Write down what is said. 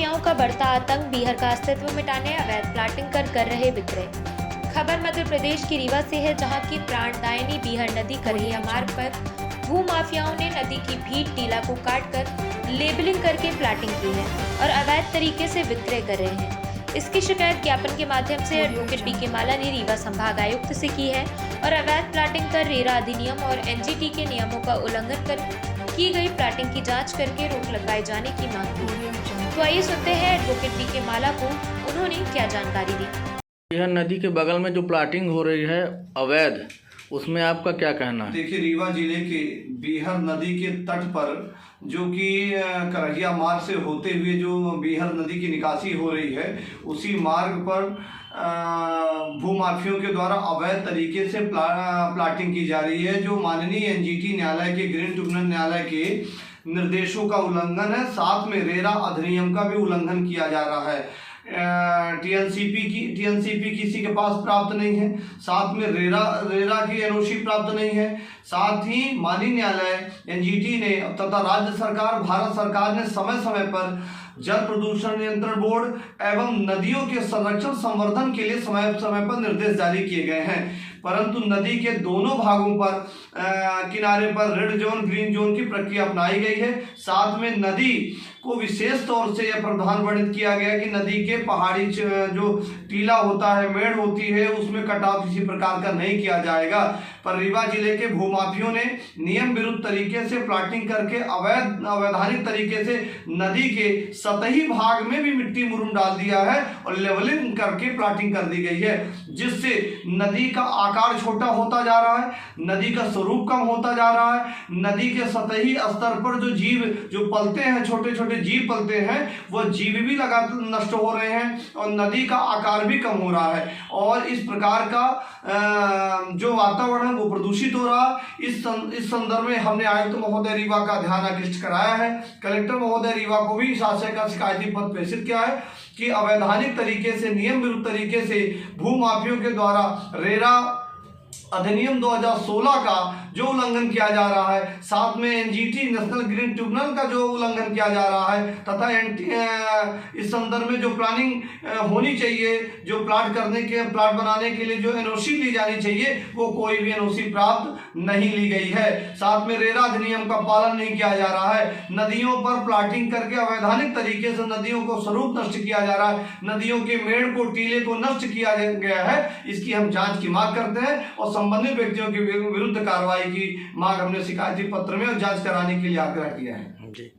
भूमाफियाओं का बढ़ता आतंक, बीहर का अस्तित्व मिटाने अवैध प्लाटिंग कर रहे विक्रय। खबर मध्य प्रदेश की रीवा से है, जहां की प्राणदायिनी बीहर नदी करहिया मार्ग पर भूमाफियाओं ने नदी की भीट टीला को काटकर लेबलिंग करके प्लाटिंग की है और अवैध तरीके से विक्रय कर रहे हैं। इसकी शिकायत ज्ञापन के माध्यम से एडवोकेट बी के माला ने रीवा संभाग आयुक्त से की है और अवैध प्लाटिंग कर रेरा अधिनियम और एनजीटी के नियमों का उल्लंघन कर की गई प्लाटिंग की जांच करके रोक लगाए जाने की मांग की। तो आइए सुनते हैं एडवोकेट बी के माला को, उन्होंने क्या जानकारी दी। यह नदी के बगल में जो प्लाटिंग हो रही है अवैध, उसमें आपका क्या कहना है? देखिए, रीवा जिले के बीहर नदी के तट पर जो कि करहिया मार्ग से होते हुए जो बीहर नदी की निकासी हो रही है, उसी मार्ग पर भूमाफियों के द्वारा अवैध तरीके से प्लाटिंग की जा रही है, जो माननीय एनजीटी न्यायालय के ग्रीन ट्रिब्यूनल न्यायालय के निर्देशों का उल्लंघन है। साथ में रेरा अधिनियम का भी उल्लंघन किया जा रहा है। टीएनसीपी किसी के पास प्राप्त नहीं है, साथ में रेरा की एनओसी प्राप्त नहीं है। साथ ही माननीय न्यायालय एनजीटी ने तथा राज्य सरकार भारत सरकार ने समय समय पर जल प्रदूषण नियंत्रण बोर्ड एवं नदियों के संरक्षण संवर्धन के लिए समय समय पर निर्देश जारी किए गए हैं, परंतु नदी के दोनों भागों पर किनारे पर रेड जोन ग्रीन जोन की प्रक्रिया अपनाई गई है। साथ में नदी को विशेष तौर से यह प्रावधान वर्णित किया गया कि नदी के पहाड़ी जो टीला होता है, मेड़ होती है, उसमें कटाव किसी प्रकार का नहीं किया जाएगा। पर रीवा जिले के भूमाफियों ने नियम विरुद्ध तरीके से प्लाटिंग करके अवैधानिक तरीके से नदी के सतही भाग में भी मिट्टी मुरुम डाल दिया है और लेवलिंग करके प्लाटिंग कर दी गई है, जिससे नदी का आकार छोटा होता जा रहा है, नदी का स्वरूप कम होता जा रहा है। नदी के सतही स्तर पर जो जीव जो पलते हैं, छोटे छोटे जीव पलते हैं, वो जीव भी लगातार नष्ट हो रहे हैं और नदी का आकार भी कम हो रहा है और इस प्रकार का जो वातावरण है वो प्रदूषित हो रहा है। इस संदर्भ में हमने आयुक्त महोदय रीवा का ध्यान आकृष्ट कराया है। कलेक्टर महोदय रीवा को भी इस आशय का शिकायती पत्र प्रेषित किया है कि अवैधानिक तरीके से, नियम विरुद्ध तरीके से भूमाफियों के द्वारा रेरा अधिनियम 2016 का जो उल्लंघन किया जा रहा है, साथ में एनजीटी नेशनल ग्रीन ट्रिब्यूनल का जो उल्लंघन किया जा रहा है, तथा इस संदर्भ में जो प्लानिंग होनी चाहिए, जो प्लाट बनाने के लिए जो एनओसी ली जानी चाहिए, वो कोई भी एनओसी प्राप्त नहीं ली गई है। साथ में रेरा अधिनियम का पालन नहीं किया जा रहा है। नदियों पर प्लाटिंग करके अवैधानिक तरीके से नदियों को स्वरूप नष्ट किया जा रहा है, नदियों के मेड़ को, टीले को नष्ट किया गया है। इसकी हम जांच की मांग करते हैं और संबंधित व्यक्तियों के विरुद्ध कार्रवाई की मांग हमने शिकायती पत्र में और जांच कराने के लिए आग्रह किया है। जी।